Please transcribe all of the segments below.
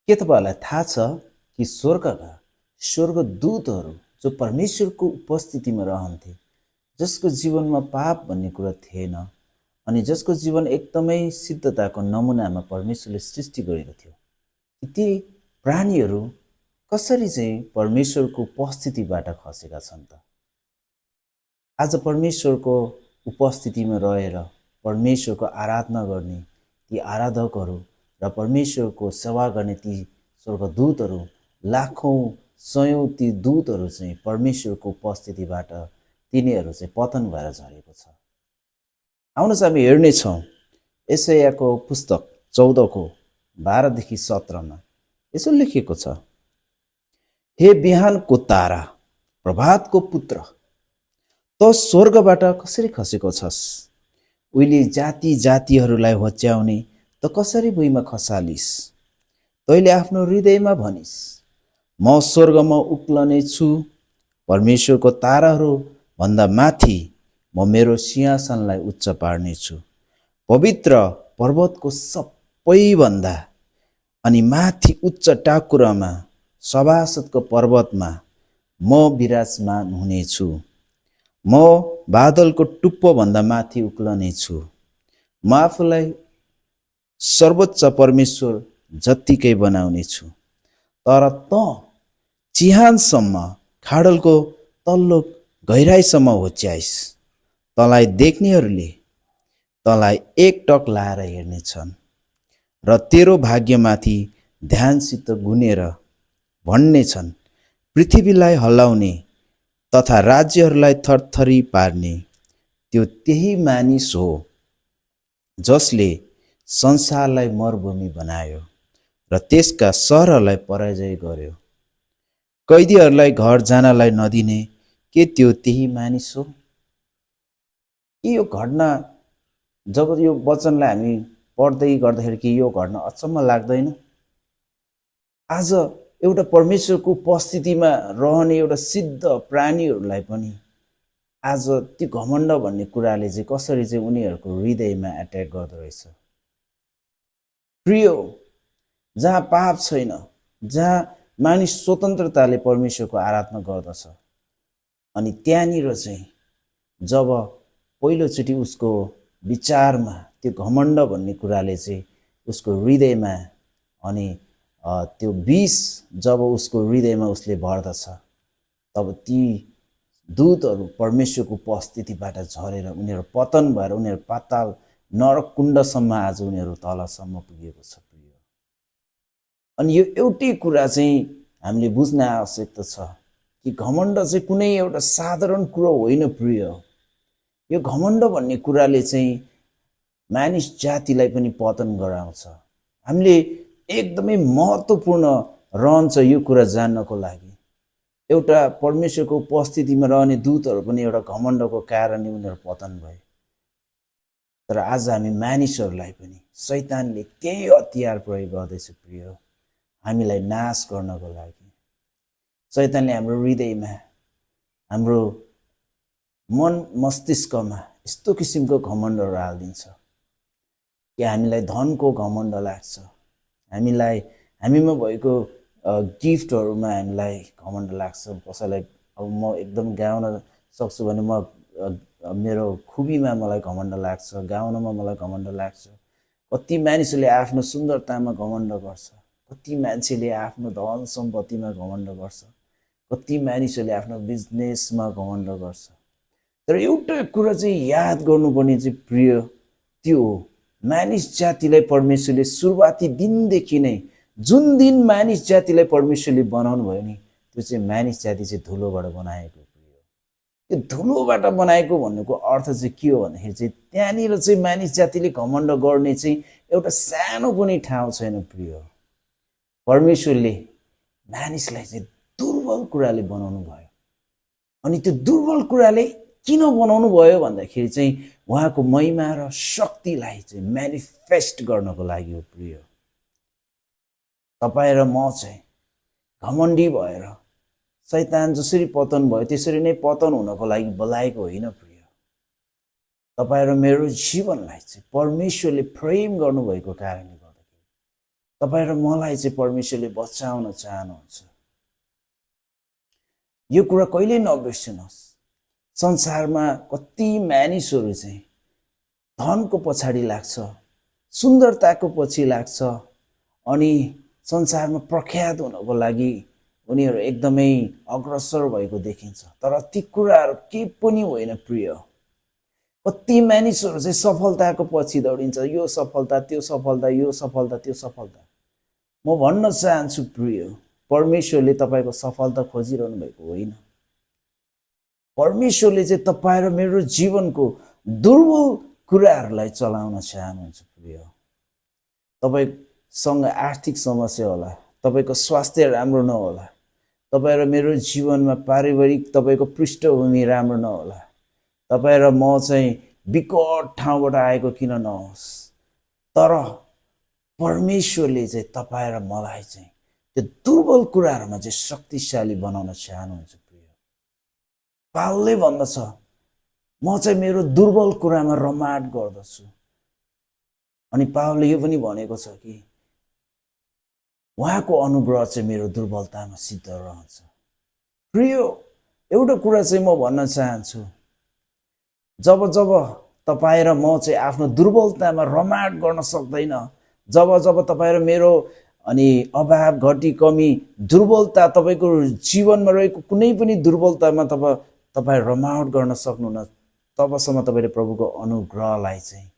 के तपाईहरुलाई थाहा छ कि स्वर्गका स्वर्गदूतहरू जो परमेश्वरको उपस्थितिमा रहन्थे, जसको जीवनमा पाप भन्ने कुरा थिएन अनि जसको जीवन एकदमै सिद्धताको नमुनामा परमेश्वरले सृष्टि गरेको थियो, ती प्राणीहरू कसरी चाहिँ परमेश्वरको उपस्थितिबाट खसेका छन् त? आज परमेश्वरको उपस्थितिमा रहेर परमेश्वरको आराधना गर्ने ती आराधकहरू र परमेश्वरको सेवा गर्ने ती स्वर्गदूतहरू, लाखौं सयौं ती दूतहरू चाहिँ परमेश्वरको उपस्थितिबाट तिनीहरू चाहिँ पतन भएर झरेको छ। आउनुहोस् हामी हेर्नेछौँ यशायाको पुस्तक 14 को 12 देखि 17 मा यसो लेखिएको छ, हे बिहानको तारा, प्रभातको पुत्र, त स्वर्गबाट कसरी खसेको छस्? उहिले जाति जातिहरूलाई होच्याउने त कसरी भुइँमा खसालिस? तैले आफ्नो हृदयमा भनिस्, म स्वर्गमा उक्लने छु, परमेश्वरको ताराहरू भन्दा माथि म मेरो सिंहासनलाई उच्च पार्नेछु। पवित्र पर्वतको सबैभन्दा अनि माथि उच्च टाकुरामा सभासदको पर्वतमा म विराजमान हुनेछु। म बादलको टुप्पो भन्दा माथि उक्लने छु। म आफूलाई सर्वोच्च परमेश्वर जत्तिकै बनाउने छु। तर त चिहानसम्म खाडलको तल्लो गहिराईसम्म होच्याइस। तँलाई देख्नेहरूले तँलाई एकटक लाएर हेर्नेछन् र तेरो भाग्यमाथि ध्यानसित गुनेर भन्नेछन्, पृथ्वीलाई हल्लाउने तथा राज्यहरूलाई थरथरी पार्ने त्यो त्यही मानिस हो जसले संसारलाई मरुभूमि बनायो र त्यसका सहरहरूलाई पराजय गर्यो। कैदीहरूलाई घर जानलाई नदिने के त्यो त्यही मानिस हो? यो घटना जब यो वचनलाई हामी पढ्दै गर्दाखेरि कि यो घटना अचम्म लाग्दैन? आज एउटा परमेश्वरको उपस्थितिमा रहने एउटा सिद्ध प्राणीहरूलाई पनि आज त्यो घमण्ड भन्ने कुराले चाहिँ कसरी चाहिँ उनीहरूको हृदयमा एट्याक गर्दो रहेछ। प्रिय, जहाँ पाप छैन, जहाँ मानिस स्वतन्त्रताले परमेश्वरको आराधना गर्दछ, अनि त्यहाँनिर चाहिँ जब पहिलोचोटि उसको विचारमा त्यो घमण्ड भन्ने कुराले चाहिँ उसको हृदयमा अनि त्यो विष जब उसको हृदयमा उसले भर्दछ, तब ती दूतहरू परमेश्वरको उपस्थितिबाट झरेर उनीहरू पतन भएर उनीहरू पाताल नरक कुण्डसम्म आज उनीहरू तलसम्म पुगेको छ। प्रिय, अनि यो एउटै कुरा चाहिँ हामीले बुझ्न आवश्यकता छ कि घमण्ड चाहिँ कुनै एउटा साधारण कुरो होइन। प्रिय, यो घमण्ड भन्ने कुराले चाहिँ मानिस जातिलाई पनि पतन गराउँछ। हामीले एकदमै महत्त्वपूर्ण रहन्छ यो कुरा जान्नको लागि। एउटा परमेश्वरको उपस्थितिमा रहने दूतहरू पनि एउटा घमण्डको कारणले उनीहरू पतन भए। तर आज हामी मानिसहरूलाई पनि शैतानले त्यही हतियार प्रयोग गर्दैछ प्रिय, हामीलाई नाश गर्नको लागि। शैतानले हाम्रो हृदयमा, हाम्रो मन मस्तिष्कमा यस्तो किसिमको घमण्डहरू हालिदिन्छ कि हामीलाई धनको घमण्ड लाग्छ, हामीलाई हामीमा भएको गिफ्टहरूमा हामीलाई घमण्ड लाग्छ। कसैलाई अब म एकदम गाउन सक्छु भने म मेरो खुबीमा मलाई घमण्ड लाग्छ, गाउनमा मलाई घमण्ड लाग्छ। कति मानिसहरूले आफ्नो सुन्दरतामा घमण्ड गर्छ, कति मान्छेले आफ्नो धन सम्पत्तिमा घमण्ड गर्छ, कति मानिसहरूले आफ्नो बिजनेसमा घमण्ड गर्छ। तर एउटा कुरा चाहिँ याद गर्नुपर्ने चाहिँ प्रिय त्यो हो, मानिस जातिलाई परमेश्वरले सुरुवाती दिनदेखि नै, जुन दिन मानिस जातिलाई परमेश्वरले बनाउनु भयो नि, त्यो चाहिँ मानिस जाति चाहिँ धुलोबाट बनाएको। त्यो धुलोबाट बनाएको भन्नुको अर्थ चाहिँ के हो भन्दाखेरि चाहिँ त्यहाँनिर चाहिँ मानिस जातिले घमण्ड गर्ने चाहिँ एउटा सानो पनि ठाउँ छैन। प्रिय, परमेश्वरले मानिसलाई चाहिँ दुर्बल कुराले बनाउनु भयो, अनि त्यो दुर्बल कुराले किन बनाउनु भयो भन्दाखेरि चाहिँ उहाँको महिमा र शक्तिलाई चाहिँ म्यानिफेस्ट गर्नको लागि हो। प्रिय, तपाईँ र म चाहिँ घमण्डी भएर शैतान जसरी पतन भयो त्यसरी नै पतन हुनको लागि बोलाएको होइन। प्रिय, तपाईँ र मेरो जीवनलाई चाहिँ परमेश्वरले फ्रेम गर्नुभएको कारणले गर्दाखेरि तपाईँ र मलाई चाहिँ परमेश्वरले बचाउन चाहनुहुन्छ। यो कुरा कहिल्यै नबिर्सनुहोस्। संसारमा कति मानिसहरू चाहिँ धनको पछाडि लाग्छ, सुन्दरताको पछि लाग्छ अनि संसारमा प्रख्यात हुनको लागि उनीहरू एकदमै अग्रसर भएको देखिन्छ। तर ती कुराहरू केही पनि होइन प्रिय। कति मानिसहरू चाहिँ सफलताको पछि दौडिन्छ, यो सफलता त्यो सफलता, यो सफलता त्यो सफलता। म भन्न चाहन्छु प्रिय, परमेश्वरले तपाईँको सफलता खोजिरहनु भएको होइन। परमेश्वरले चाहिँ तपाईँ र मेरो जीवनको दुर्बल कुराहरूलाई चलाउन चाहनुहुन्छ प्रिय। तपाईँसँग आर्थिक समस्या होला, तपाईँको स्वास्थ्य राम्रो नहोला, तपाईँ र मेरो जीवनमा पारिवारिक तपाईँको पृष्ठभूमि राम्रो नहोला, तपाईँ र म चाहिँ विकट ठाउँबाट आएको किन नहोस्, तर परमेश्वरले चाहिँ तपाईँ र मलाई चाहिँ त्यो दुर्बल कुराहरूमा चाहिँ शक्तिशाली बनाउन चाहनुहुन्छ प्रिय। पावलले भन्दछ, म चाहिँ मेरो दुर्बल कुरामा रमाट गर्दछु। अनि पावलले यो पनि भनेको छ कि उहाँको अनुग्रह चाहिँ मेरो दुर्बलतामा सिद्ध रहन्छ। प्रिय, एउटा कुरा चाहिँ म भन्न चाहन्छु, जब जब तपाईँ र म चाहिँ आफ्नो दुर्बलतामा रमाट गर्न सक्दैन, जब जब तपाईँ र मेरो अनि अभाव, घटी, कमी, दुर्बलता, तपाईँको जीवनमा रहेको कुनै पनि दुर्बलतामा तपाईँ रमाट गर्न सक्नुहुन्न, तबसम्म तपाईँले प्रभुको अनुग्रहलाई चाहिँ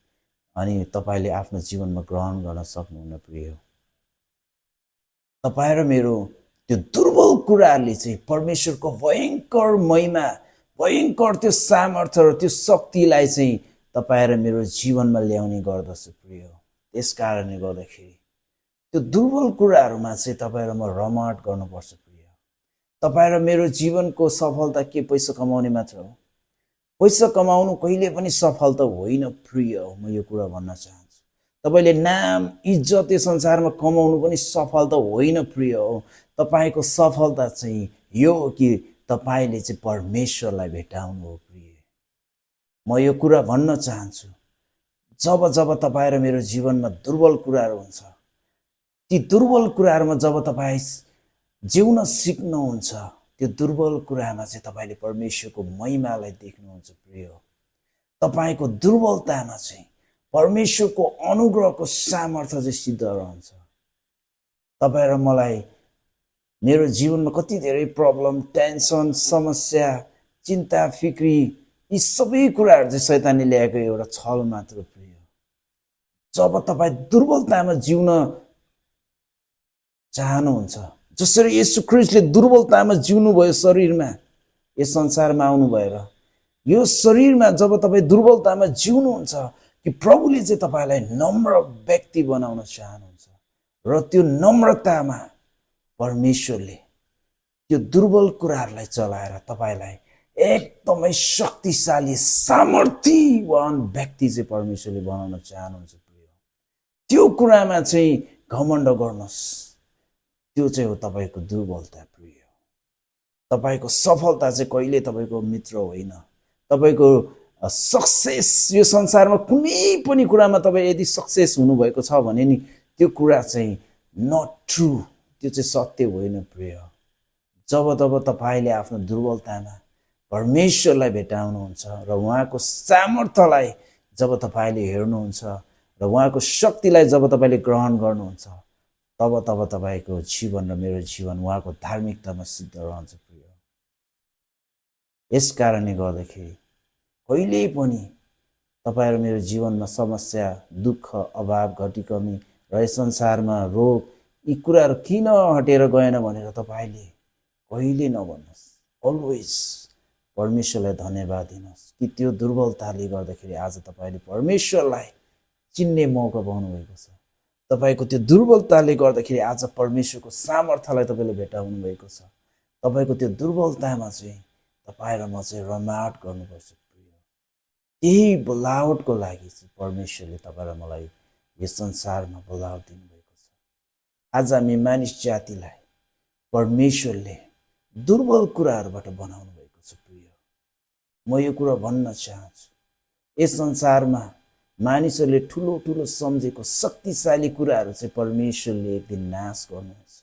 अनि तपाईँले आफ्नो जीवनमा ग्रहण गर्न सक्नुहुन्न प्रिय। तपाईँ र मेरो त्यो दुर्बल कुराहरूले चाहिँ परमेश्वरको भयङ्कर महिमा, भयङ्कर त्यो सामर्थ्य र त्यो शक्तिलाई चाहिँ तपाईँ र मेरो जीवनमा ल्याउने गर्दछ प्रिय। त्यस कारणले गर्दाखेरि त्यो दुर्बल कुराहरूमा चाहिँ तपाईँ र म रमाट गर्नुपर्छ प्रिय। तपाईँ र मेरो जीवनको सफलता के पैसा कमाउने मात्र हो? पैसा कमाउनु कहिले पनि सफलता होइन प्रिय। म यो कुरा भन्न चाहन्छु, तपाईँले नाम इज्जत यो संसारमा कमाउनु पनि सफलता होइन प्रिय हो। तपाईँको सफलता चाहिँ यो हो कि तपाईँले चाहिँ परमेश्वरलाई भेटाउनु हो प्रिय। म यो कुरा भन्न चाहन्छु, जब जब तपाईँ र मेरो जीवनमा दुर्बल कुराहरू हुन्छ, ती दुर्बल कुराहरूमा जब तपाईँ जिउन सिक्नुहुन्छ, त्यो दुर्बल कुरामा चाहिँ तपाईँले परमेश्वरको महिमालाई देख्नुहुन्छ प्रिय। तपाईँको दुर्बलतामा चाहिँ परमेश्वरको अनुग्रहको सामर्थ्य चाहिँ सिद्ध रहन्छ। तपाईँ र मलाई मेरो जीवनमा कति धेरै प्रब्लम, टेन्सन, समस्या, चिन्ता, फिक्री, यी सबै कुराहरू चाहिँ शैतानले ल्याएको एउटा छल मात्र प्रिय। जब तपाईँ दुर्बलतामा जिउन चाहनुहुन्छ, जसरी येशू ख्रीष्टले दुर्बलतामा जिउनु भयो शरीरमा, यस संसारमा आउनु भएर यो शरीरमा जब तपाईँ दुर्बलतामा जिउनुहुन्छ कि प्रभुले चाहिँ तपाईँलाई नम्र व्यक्ति बनाउन चाहनुहुन्छ र त्यो नम्रतामा परमेश्वरले त्यो दुर्बल कुराहरूलाई चलाएर तपाईँलाई एकदमै शक्तिशाली सामर्थ्यवान व्यक्ति चाहिँ परमेश्वरले बनाउन चाहनुहुन्छ प्रिय। त्यो कुरामा चाहिँ घमण्ड गर्नुहोस्, त्यो चाहिँ हो तपाईँको दुर्बलता प्रिय। तपाईँको सफलता चाहिँ कहिले तपाईँको मित्र होइन। तपाईँको सक्सेस, यो संसारमा कुनै पनि कुरामा तपाईँ यदि सक्सेस हुनुभएको छ भने नि त्यो कुरा चाहिँ नट ट्रु, त्यो चाहिँ सत्य होइन प्रिय। जब जब तपाईँले आफ्नो दुर्बलतामा परमेश्वरलाई भेटाउनुहुन्छ र उहाँको सामर्थ्यलाई जब तपाईँले हेर्नुहुन्छ र उहाँको शक्तिलाई जब तपाईँले ग्रहण गर्नुहुन्छ, तब तब तपाईँको जीवन र मेरो जीवन उहाँको धार्मिकतामा सिद्ध रहन्छ प्रिय। यस कारणले गर्दाखेरि कहिल्यै पनि तपाईँ र मेरो जीवनमा समस्या, दुःख, अभाव, घटी, कमी र यस संसारमा रोग, यी कुराहरू किन हटेर गएन भनेर तपाईँले कहिले नभन्नुहोस्। अलवेज परमेश्वरलाई धन्यवाद दिनुहोस् कि त्यो दुर्बलताले गर्दाखेरि आज तपाईँले परमेश्वरलाई चिन्ने मौका पाउनुभएको छ। तपाईँको त्यो दुर्बलताले गर्दाखेरि आज परमेश्वरको सामर्थ्यलाई तपाईँले भेटाउनु भएको छ। तपाईँको त्यो दुर्बलतामा चाहिँ तपाईँ र म चाहिँ रमाट गर्नुपर्छ प्रिय। यही बोलावटको लागि चाहिँ परमेश्वरले तपाईँ र मलाई यस संसारमा बोलावट दिनुभएको छ। आज हामी मानिस जातिलाई परमेश्वरले दुर्बल कुराहरूबाट बनाउनु भएको छ प्रिय। म यो कुरा भन्न चाहन्छु, यस संसारमा मानिसहरूले ठुलो ठुलो सम्झेको शक्तिशाली कुराहरू चाहिँ परमेश्वरले एक दिन नाश गर्नुहुन्छ।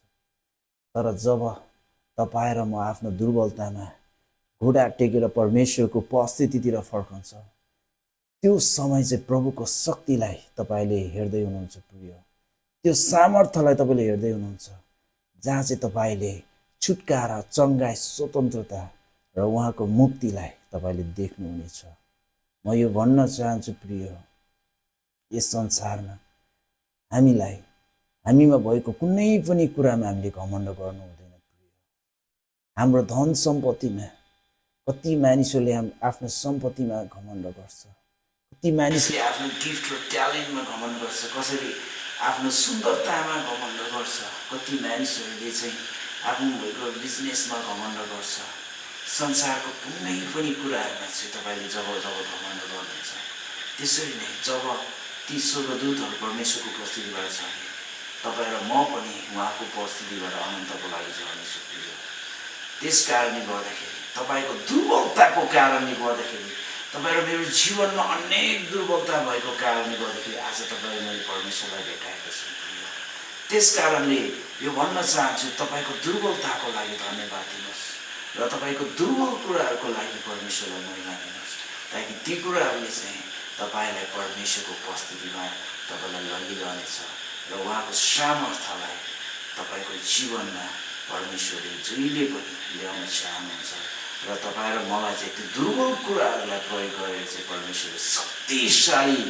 तर जब तपाईँ र म आफ्नो दुर्बलतामा घुँडा टेकेर परमेश्वरको उपस्थितितिर फर्कन्छ, त्यो समय चाहिँ प्रभुको शक्तिलाई तपाईँले हेर्दै हुनुहुन्छ प्रिय। त्यो सामर्थ्यलाई तपाईँले हेर्दै हुनुहुन्छ, जहाँ चाहिँ तपाईँले छुटकारा, चङ्गाई, स्वतन्त्रता र उहाँको मुक्तिलाई तपाईँले देख्नुहुनेछ। म यो भन्न चाहन्छु प्रिय, यस संसारमा हामीमा भएको कुनै पनि कुरामा हामीले घमण्ड गर्नु हुँदैन प्रिय। हाम्रो धन सम्पत्तिमा कति मानिसहरूले आफ्नो सम्पत्तिमा घमण्ड गर्छ, कति मानिसले आफ्नो गिफ्ट र ट्यालेन्टमा घमण्ड गर्छ, कसैले आफ्नो सुन्दरतामा घमण्ड गर्छ, कति मानिसहरूले चाहिँ आफ्नो भएको बिजनेसमा घमण्ड गर्छ। संसारको कुनै पनि कुराहरूमा चाहिँ तपाईँले जब घमण्ड गर्नुहुन्छ, त्यसरी नै जब ती स्वर्गदूतहरू परमेश्वरको उपस्थितिबाट छन्, तपाईँ र म पनि उहाँको उपस्थितिबाट अनन्तको लागि झर्नेछु प्रिय। त्यस कारणले गर्दाखेरि, तपाईँको दुर्बलताको कारणले गर्दाखेरि, तपाईँ र मेरो जीवनमा अनेक दुर्बलता भएको कारणले गर्दाखेरि आज तपाईँ र मैले परमेश्वरलाई भेटाएको छु प्रिय। त्यस कारणले यो भन्न चाहन्छु, तपाईँको दुर्बलताको लागि धन्यवाद दिनुहोस् र तपाईँको दुर्बल कुराहरूको लागि परमेश्वरलाई महिमा दिनुहोस्, ताकि ती कुराहरूले चाहिँ तपाईँलाई परमेश्वरको उपस्थितिमा तपाईँलाई लगिरहनेछ र उहाँको सामर्थ्यलाई तपाईँको जीवनमा परमेश्वरले जहिले पनि ल्याउन चाहनुहुन्छ र तपाईँ र मलाई चाहिँ त्यो दुर्बल कुराहरूलाई प्रयोग गरेर चाहिँ परमेश्वरले शक्तिशाली,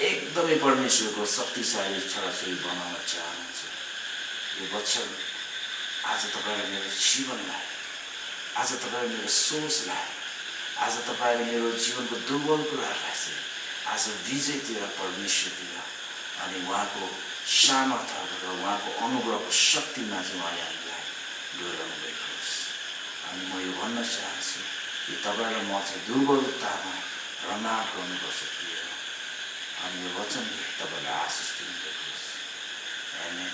एकदमै परमेश्वरको शक्तिशाली छोराछोरी बनाउन चाहनुहुन्छ। यो वचन आज तपाईँ र मेरो जीवनलाई, आज तपाईँ र मेरो सोचलाई, आज तपाईँ र मेरो जीवनको दुर्बल कुराहरूलाई चाहिँ आज विजयतिर, परमेश्वरतिर अनि उहाँको सामर्थ्य र उहाँको अनुग्रहको शक्तिमा चाहिँ उहाँले हामीलाई डोराउनु भएको होस्। अनि म यो भन्न चाहन्छु कि तपाईँ र म चाहिँ दुर्बलतामा रमाप गर्नुपर्छ प्रिय। अनि यो वचनले तपाईँलाई आशिष दिनुभएको होस्। आमेन।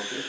Okay.